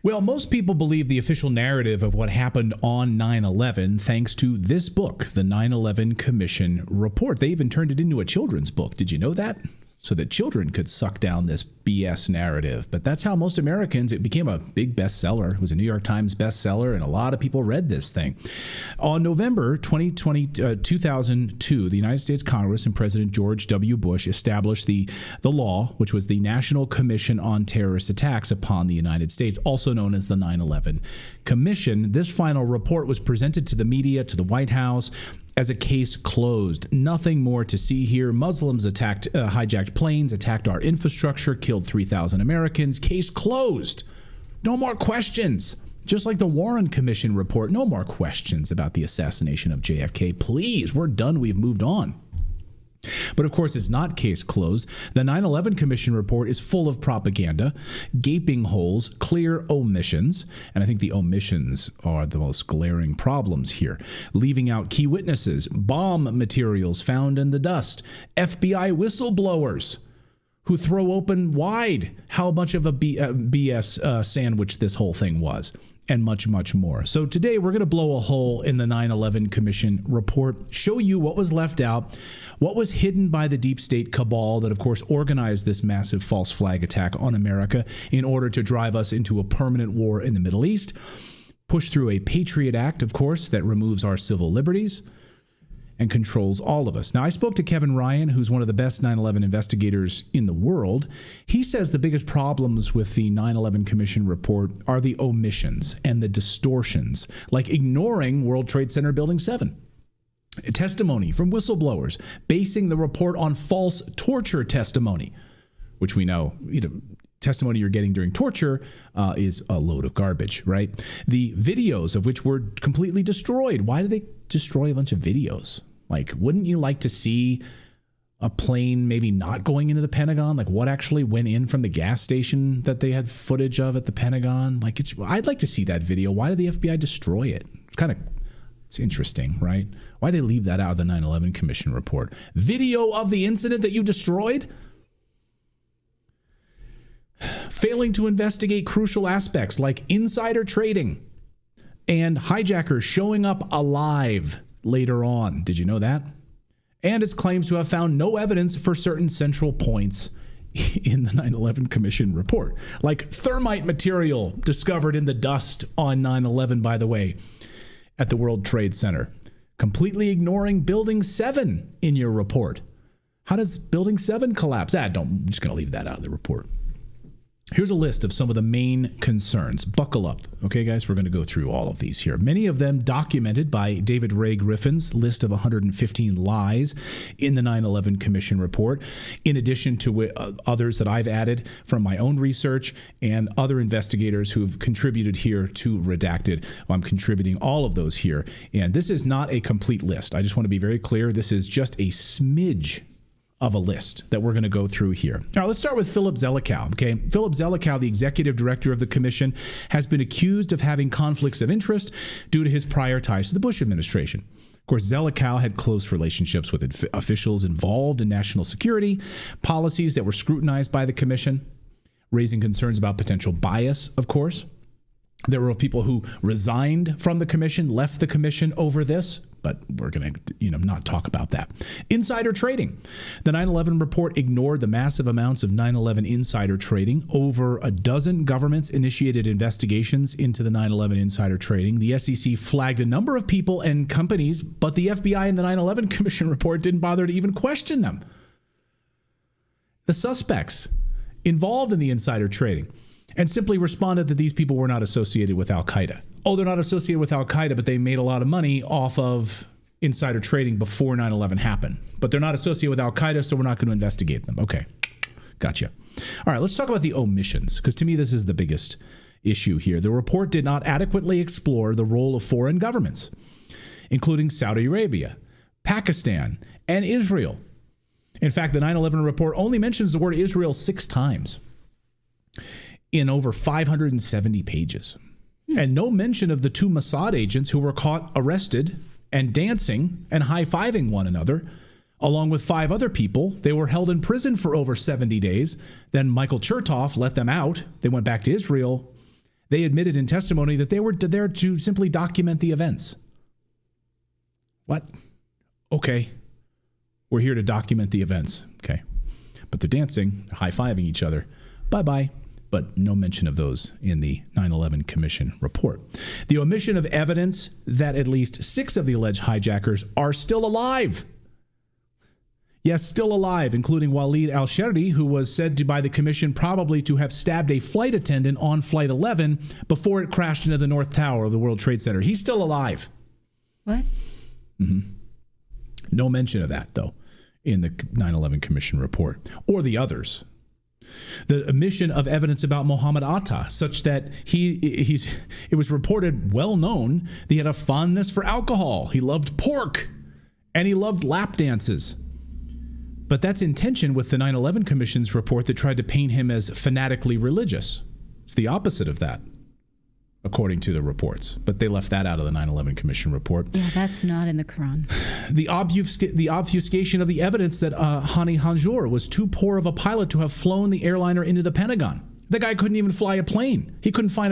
Well, most people believe the official narrative of what happened on 9/11 thanks to this book, the 9/11 Commission Report. They even turned it into a children's book. Did you know that? So that children could suck down this BS narrative. But that's how most Americans, it became a big bestseller. It was a New York Times bestseller, and a lot of people read this thing. On November 2002, the United States Congress and President George W. Bush established the law, which was the National Commission on Terrorist Attacks upon the United States, also known as the 9/11 Commission. This final report was presented to the media, to the White House, as a case closed. Nothing more to see here. Muslims hijacked planes, attacked our infrastructure, killed 3,000 Americans. Case closed. No more questions. Just like the Warren Commission report, no more questions about the assassination of JFK. Please, we're done. We've moved on. But of course, it's not case closed. The 9/11 Commission report is full of propaganda, gaping holes, clear omissions, and I think the omissions are the most glaring problems here. Leaving out key witnesses, bomb materials found in the dust, FBI whistleblowers who throw open wide how much of a BS sandwich this whole thing was, and much, much more. So today we're going to blow a hole in the 9/11 Commission report, show you what was left out, what was hidden by the deep state cabal that, of course, organized this massive false flag attack on America in order to drive us into a permanent war in the Middle East, push through a Patriot Act, of course, that removes our civil liberties and controls all of us. Now, I spoke to Kevin Ryan, who's one of the best 9/11 investigators in the world. He says the biggest problems with the 9/11 Commission report are the omissions and the distortions, like ignoring World Trade Center Building 7. Testimony from whistleblowers, basing the report on false torture testimony, which we know, testimony you're getting during torture is a load of garbage, right? The videos of which were completely destroyed. Why did they destroy a bunch of videos? Like, wouldn't you like to see a plane maybe not going into the Pentagon? Like, what actually went in from the gas station that they had footage of at the Pentagon? Like, I'd like to see that video. Why did the FBI destroy it? It's interesting, right? Why they leave that out of the 9/11 Commission report? Video of the incident that you destroyed? Failing to investigate crucial aspects like insider trading and hijackers showing up alive later on. Did you know that? And its claims to have found no evidence for certain central points in the 9/11 Commission report, like thermite material discovered in the dust on 9/11, by the way, at the World Trade Center. Completely ignoring Building 7 in your report. How does Building 7 collapse? I'm just going to leave that out of the report. Here's a list of some of the main concerns. Buckle up. Okay, guys, we're going to go through all of these here. Many of them documented by David Ray Griffin's list of 115 lies in the 9/11 Commission report, in addition to others that I've added from my own research and other investigators who've contributed here to Redacted. I'm contributing all of those here. And this is not a complete list. I just want to be very clear. This is just a smidge of a list that we're going to go through here. All right, let's start with Philip Zelikow. Okay, Philip Zelikow, the executive director of the commission, has been accused of having conflicts of interest due to his prior ties to the Bush administration. Of course, Zelikow had close relationships with officials involved in national security policies that were scrutinized by the commission, raising concerns about potential bias, of course. There were people who resigned from the commission, left the commission over this, but we're going to not talk about that. Insider trading. The 9/11 report ignored the massive amounts of 9/11 insider trading. Over a dozen governments initiated investigations into the 9/11 insider trading. The SEC flagged a number of people and companies, but the FBI and the 9/11 Commission report didn't bother to even question them. The suspects involved in the insider trading and simply responded that these people were not associated with Al-Qaeda. Oh, they're not associated with Al-Qaeda, but they made a lot of money off of insider trading before 9/11 happened. But they're not associated with Al-Qaeda, so we're not going to investigate them. Okay, gotcha. All right, let's talk about the omissions, because to me this is the biggest issue here. The report did not adequately explore the role of foreign governments, including Saudi Arabia, Pakistan, and Israel. In fact, the 9/11 report only mentions the word Israel 6 times in over 570 pages. And no mention of the 2 Mossad agents who were caught arrested and dancing and high-fiving one another, along with 5 other people. They were held in prison for over 70 days. Then Michael Chertoff let them out. They went back to Israel. They admitted in testimony that they were there to simply document the events. What? Okay. We're here to document the events. Okay. But they're dancing, high-fiving each other. Bye-bye. But no mention of those in the 9/11 Commission report. The omission of evidence that at least 6 of the alleged hijackers are still alive. Yes, still alive, including Walid al-Sherri, who was said by the commission probably to have stabbed a flight attendant on Flight 11 before it crashed into the North Tower of the World Trade Center. He's still alive. What? Mm-hmm. No mention of that, though, in the 9/11 Commission report, or the others. The omission of evidence about Mohammed Atta, such that it was reported, well known, that he had a fondness for alcohol. He loved pork, and he loved lap dances. But that's in tension with the 9/11 Commission's report that tried to paint him as fanatically religious. It's the opposite of that, according to the reports. But they left that out of the 9/11 Commission report. Yeah, that's not in the Quran. The obfuscation of the evidence that Hani Hanjour was too poor of a pilot to have flown the airliner into the Pentagon. The guy couldn't even fly a plane. He couldn't fly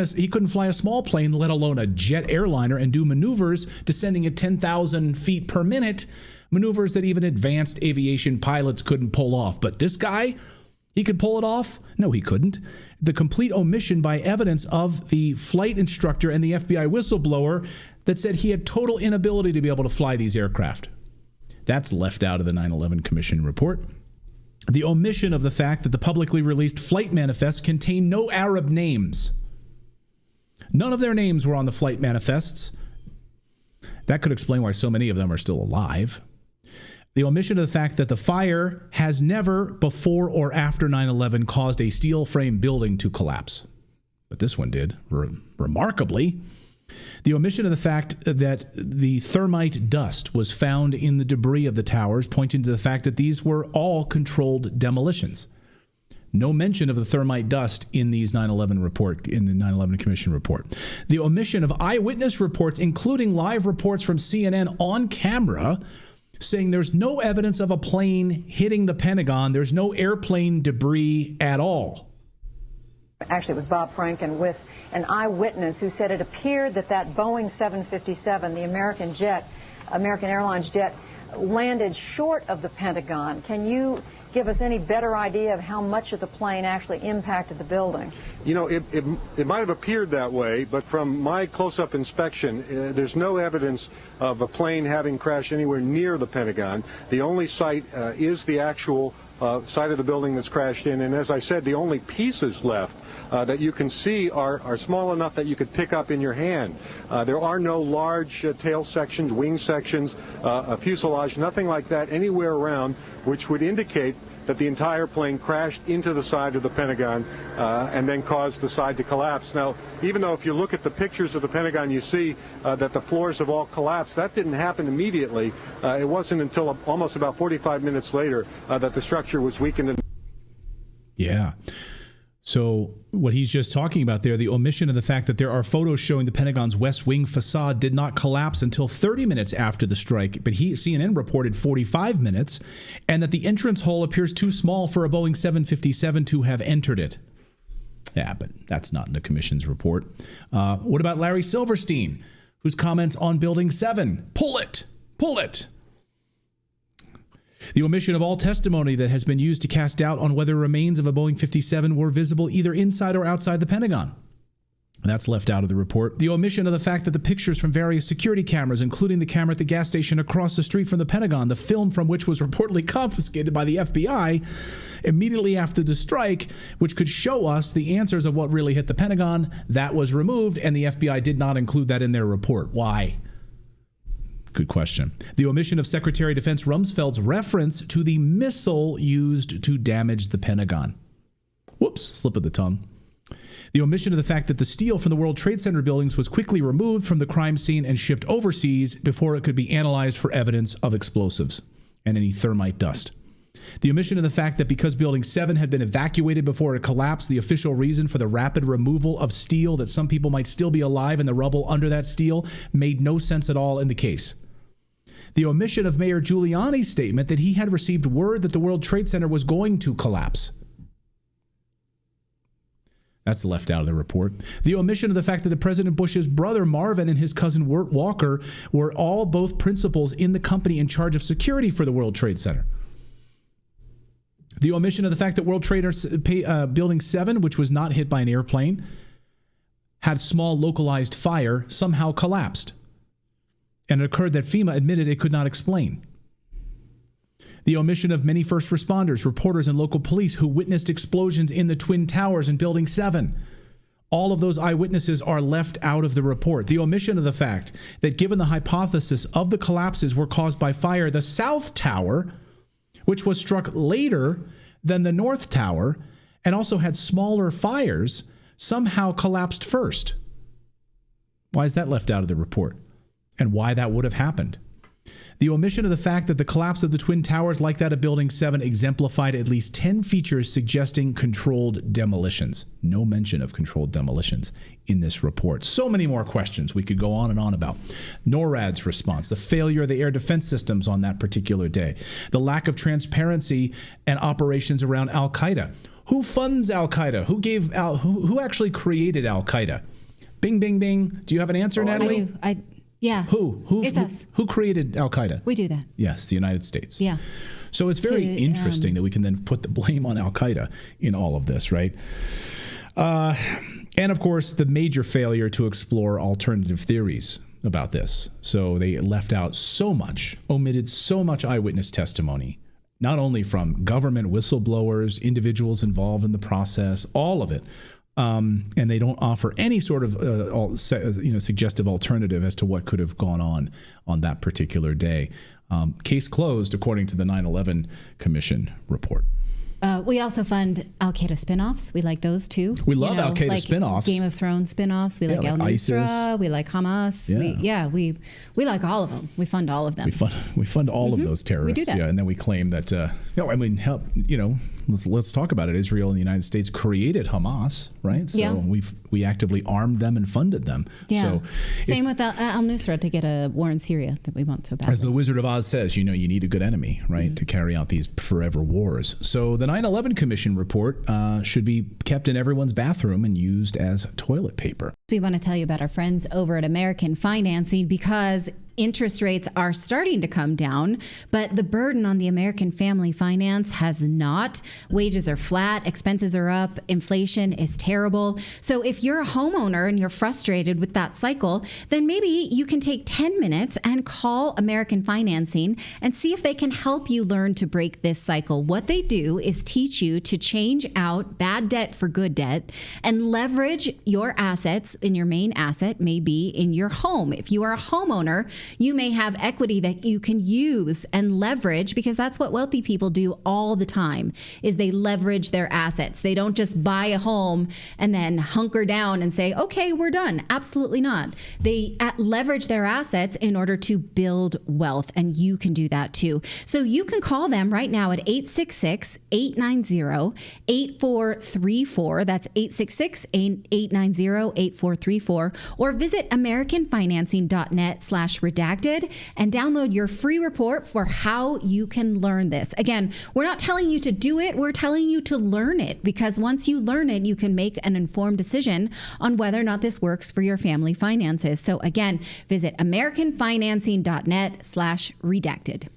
a small plane, let alone a jet airliner, and do maneuvers descending at 10,000 feet per minute, maneuvers that even advanced aviation pilots couldn't pull off. But this guy, he could pull it off? No, he couldn't. The complete omission by evidence of the flight instructor and the FBI whistleblower that said he had total inability to be able to fly these aircraft. That's left out of the 9/11 Commission report. The omission of the fact that the publicly released flight manifests contain no Arab names. None of their names were on the flight manifests. That could explain why so many of them are still alive. The omission of the fact that the fire has never, before or after 9/11, caused a steel frame building to collapse. But this one did, remarkably. The omission of the fact that the thermite dust was found in the debris of the towers, pointing to the fact that these were all controlled demolitions. No mention of the thermite dust in the 9/11 Commission report. The omission of eyewitness reports, including live reports from CNN on camera, saying there's no evidence of a plane hitting the Pentagon. There's no airplane debris at all. Actually, it was Bob Franken with an eyewitness who said it appeared that Boeing 757, the American Airlines jet, landed short of the Pentagon. Can you give us any better idea of how much of the plane actually impacted the building? You know, it might have appeared that way, but from my close-up inspection, there's no evidence of a plane having crashed anywhere near the Pentagon. The only site is the actual side of the building that's crashed in, and as I said, the only pieces left that you can see are small enough that you could pick up in your hand. There are no large tail sections, wing sections, a fuselage, nothing like that anywhere around, which would indicate that the entire plane crashed into the side of the Pentagon and then caused the side to collapse. Now, even though if you look at the pictures of the Pentagon, you see that the floors have all collapsed, that didn't happen immediately. It wasn't until almost about 45 minutes later that the structure was weakened. Yeah. So what he's just talking about there, the omission of the fact that there are photos showing the Pentagon's West Wing facade did not collapse until 30 minutes after the strike, but CNN reported 45 minutes, and that the entrance hole appears too small for a Boeing 757 to have entered it. Yeah, but that's not in the Commission's report. What about Larry Silverstein, whose comments on Building 7? Pull it! Pull it! The omission of all testimony that has been used to cast doubt on whether remains of a Boeing 57 were visible either inside or outside the Pentagon. That's left out of the report. The omission of the fact that the pictures from various security cameras, including the camera at the gas station across the street from the Pentagon, the film from which was reportedly confiscated by the FBI immediately after the strike, which could show us the answers of what really hit the Pentagon, that was removed, and the FBI did not include that in their report. Why? Good question. The omission of Secretary of Defense Rumsfeld's reference to the missile used to damage the Pentagon. Whoops, slip of the tongue. The omission of the fact that the steel from the World Trade Center buildings was quickly removed from the crime scene and shipped overseas before it could be analyzed for evidence of explosives and any thermite dust. The omission of the fact that because Building 7 had been evacuated before it collapsed, the official reason for the rapid removal of steel, that some people might still be alive in the rubble under that steel, made no sense at all in the case. The omission of Mayor Giuliani's statement that he had received word that the World Trade Center was going to collapse. That's left out of the report. The omission of the fact that the President Bush's brother Marvin and his cousin Wirt Walker were all both principals in the company in charge of security for the World Trade Center. The omission of the fact that World Trade Building 7, which was not hit by an airplane, had small localized fire, somehow collapsed. And it occurred that FEMA admitted it could not explain. The omission of many first responders, reporters, and local police who witnessed explosions in the Twin Towers in Building 7. All of those eyewitnesses are left out of the report. The omission of the fact that given the hypothesis of the collapses were caused by fire, the South Tower, which was struck later than the North Tower and also had smaller fires, somehow collapsed first. Why is that left out of the report? And why that would have happened? The omission of the fact that the collapse of the Twin Towers, like that of Building 7, exemplified at least 10 features suggesting controlled demolitions. No mention of controlled demolitions in this report. So many more questions we could go on and on about. NORAD's response, the failure of the air defense systems on that particular day, the lack of transparency and operations around Al-Qaeda. Who funds Al-Qaeda? Who actually created Al-Qaeda? Bing, bing, bing. Do you have an answer, Natalie? Yeah. Who? It's us. Who created Al-Qaeda? We do that. Yes, the United States. Yeah. So it's very interesting that we can then put the blame on Al-Qaeda in all of this, right? And of course, the major failure to explore alternative theories about this. So they left out so much, omitted so much eyewitness testimony, not only from government whistleblowers, individuals involved in the process, all of it. And they don't offer any sort of suggestive alternative as to what could have gone on that particular day. Case closed, according to the 9/11 Commission report. We also fund Al-Qaeda spinoffs. We like those too. We love Al-Qaeda like spinoffs. Game of Thrones spinoffs. We like Al-Nusra. ISIS. We like Hamas. We like all of them. We fund all of them. We fund all of those terrorists. We do that. Yeah, and then we claim that let's talk about it. Israel and the United States created Hamas, right? So we actively armed them and funded them. Yeah. So same with Al-Nusra to get a war in Syria that we want so badly. As the Wizard of Oz says, you need a good enemy, right, to carry out these forever wars. So the 9/11 Commission report should be kept in everyone's bathroom and used as toilet paper. We want to tell you about our friends over at American Financing because interest rates are starting to come down, but the burden on the American family finance has not. Wages are flat, expenses are up, inflation is terrible. So if you're a homeowner and you're frustrated with that cycle, then maybe you can take 10 minutes and call American Financing and see if they can help you learn to break this cycle. What they do is teach you to change out bad debt for good debt and leverage your assets. In your main asset may be in your home. If you are a homeowner, you may have equity that you can use and leverage, because that's what wealthy people do all the time, is they leverage their assets. They don't just buy a home and then hunker down and say, okay, we're done. Absolutely not. They leverage their assets in order to build wealth, and you can do that too. So you can call them right now at 866-890-8434. That's 866-890-8434, or visit americanfinancing.net/redacted and download your free report for how you can learn this. Again, we're not telling you to do it. We're telling you to learn it, because once you learn it, you can make an informed decision on whether or not this works for your family finances. So again, visit americanfinancing.net/redacted.